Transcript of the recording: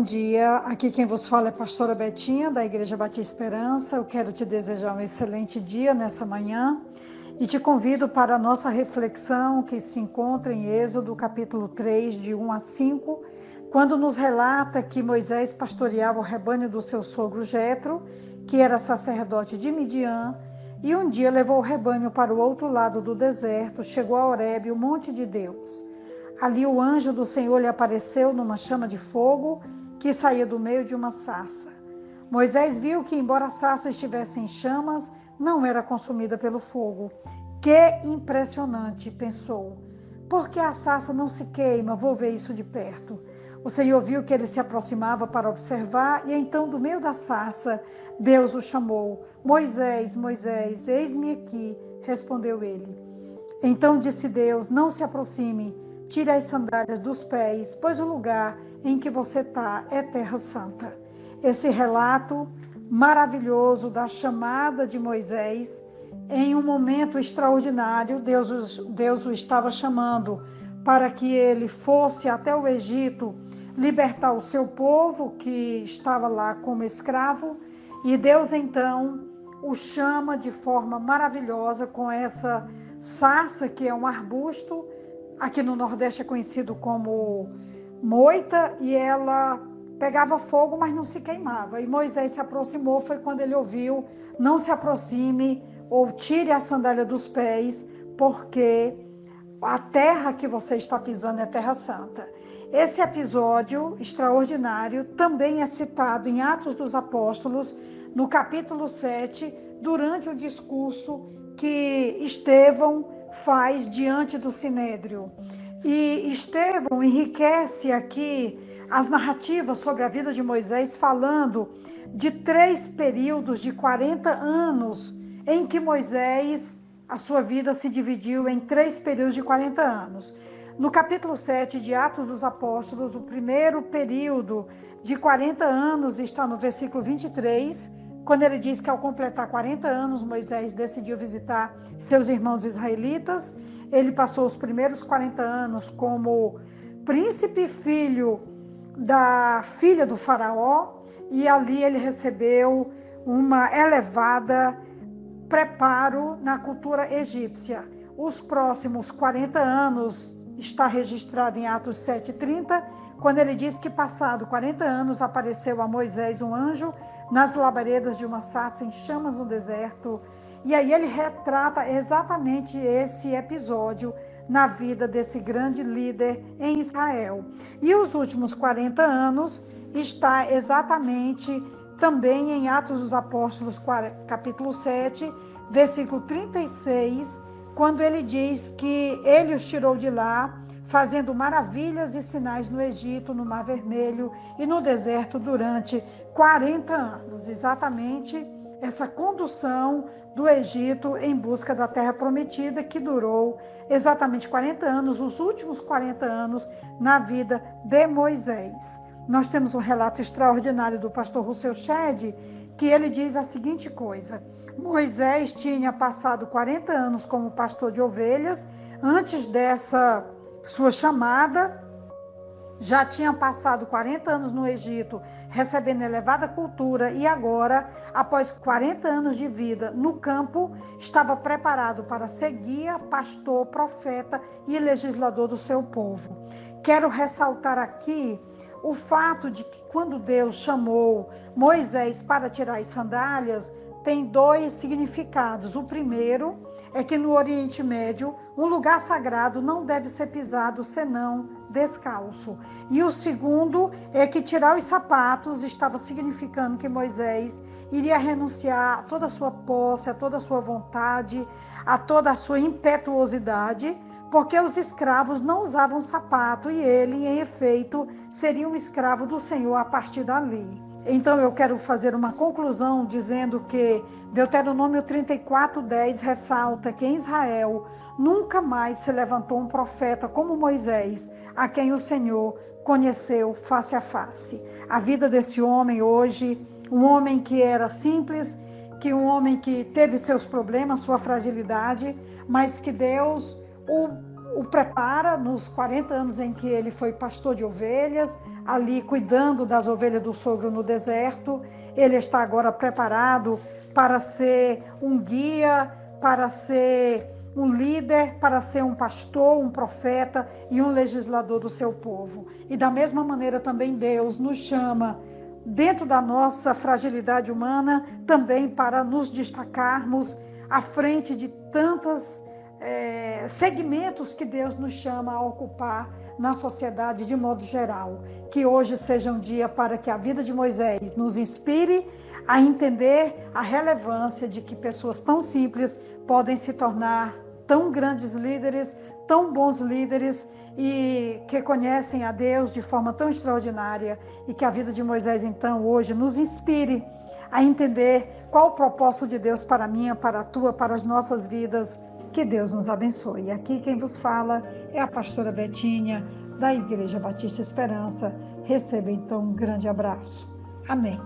Bom dia, aqui quem vos fala é a pastora Betinha, da Igreja Batista Esperança. Eu quero te desejar um excelente dia nessa manhã e te convido para a nossa reflexão que se encontra em Êxodo, capítulo 3, de 1 a 5, quando nos relata que Moisés pastoreava o rebanho do seu sogro Jetro, que era sacerdote de Midian, e um dia levou o rebanho para o outro lado do deserto, chegou a Horebe, o monte de Deus. Ali o anjo do Senhor lhe apareceu numa chama de fogo que saía do meio de uma sarça. Moisés viu que, embora a sarça estivesse em chamas, não era consumida pelo fogo. Que impressionante, pensou. Por que a sarça não se queima? Vou ver isso de perto. O Senhor viu que ele se aproximava para observar e então, do meio da sarça, Deus o chamou. Moisés, Moisés, eis-me aqui, respondeu ele. Então disse Deus, não se aproxime. Tire as sandálias dos pés, pois o lugar em que você está é terra santa. Esse relato maravilhoso da chamada de Moisés, em um momento extraordinário, Deus o estava chamando para que ele fosse até o Egito libertar o seu povo que estava lá como escravo, e Deus então o chama de forma maravilhosa com essa sarça que é um arbusto. Aqui no Nordeste é conhecido como moita, e ela pegava fogo, mas não se queimava. E Moisés se aproximou, foi quando ele ouviu, não se aproxime ou tire a sandália dos pés, porque a terra que você está pisando é terra santa. Esse episódio extraordinário também é citado em Atos dos Apóstolos, no capítulo 7, durante o discurso que Estevão faz diante do Sinédrio. E Estevão enriquece aqui as narrativas sobre a vida de Moisés, falando de 3 períodos de 40 anos, em que Moisés, a sua vida se dividiu em 3 períodos de 40 anos. No capítulo 7 de Atos dos Apóstolos, o primeiro período de 40 anos está no versículo 23, quando ele diz que ao completar 40 anos, Moisés decidiu visitar seus irmãos israelitas. Ele passou os primeiros 40 anos como príncipe filho da filha do faraó, e ali ele recebeu uma elevada preparo na cultura egípcia. Os próximos 40 anos está registrado em Atos 7:30, quando ele diz que passado 40 anos apareceu a Moisés um anjo nas labaredas de uma sarça em chamas no deserto. E aí ele retrata exatamente esse episódio na vida desse grande líder em Israel. E os últimos 40 anos está exatamente também em Atos dos Apóstolos, capítulo 7, versículo 36, quando ele diz que ele os tirou de lá, fazendo maravilhas e sinais no Egito, no Mar Vermelho e no deserto durante 40 anos. Exatamente essa condução do Egito em busca da terra prometida, que durou exatamente 40 anos, os últimos 40 anos na vida de Moisés. Nós temos um relato extraordinário do pastor Rousseau Shedd, que ele diz a seguinte coisa: Moisés tinha passado 40 anos como pastor de ovelhas, antes dessa sua chamada, já tinha passado 40 anos no Egito, recebendo elevada cultura, e agora, após 40 anos de vida no campo, estava preparado para ser guia, pastor, profeta e legislador do seu povo. Quero ressaltar aqui o fato de que quando Deus chamou Moisés para tirar as sandálias, tem 2 significados. O primeiro é que no Oriente Médio, um lugar sagrado não deve ser pisado senão descalço. E o segundo é que tirar os sapatos estava significando que Moisés iria renunciar a toda a sua posse, a toda a sua vontade, a toda a sua impetuosidade, porque os escravos não usavam sapato e ele, em efeito, seria um escravo do Senhor a partir dali. Então eu quero fazer uma conclusão dizendo que Deuteronômio 34:10 ressalta que em Israel nunca mais se levantou um profeta como Moisés, a quem o Senhor conheceu face a face. A vida desse homem hoje, um homem que era simples, que um homem que teve seus problemas, sua fragilidade, mas que Deus o o prepara nos 40 anos em que ele foi pastor de ovelhas, ali cuidando das ovelhas do sogro no deserto. Ele está agora preparado para ser um guia, para ser um líder, para ser um pastor, um profeta e um legislador do seu povo. E da mesma maneira também Deus nos chama, dentro da nossa fragilidade humana, também para nos destacarmos à frente de tantos segmentos que Deus nos chama a ocupar na sociedade de modo geral. Que hoje seja um dia para que a vida de Moisés nos inspire a entender a relevância de que pessoas tão simples podem se tornar tão grandes líderes, tão bons líderes e que conhecem a Deus de forma tão extraordinária, e que a vida de Moisés, então, hoje nos inspire a entender qual o propósito de Deus para a minha, para a tua, para as nossas vidas. Que Deus nos abençoe. Aqui quem vos fala é a pastora Betinha, da Igreja Batista Esperança. Receba então um grande abraço. Amém.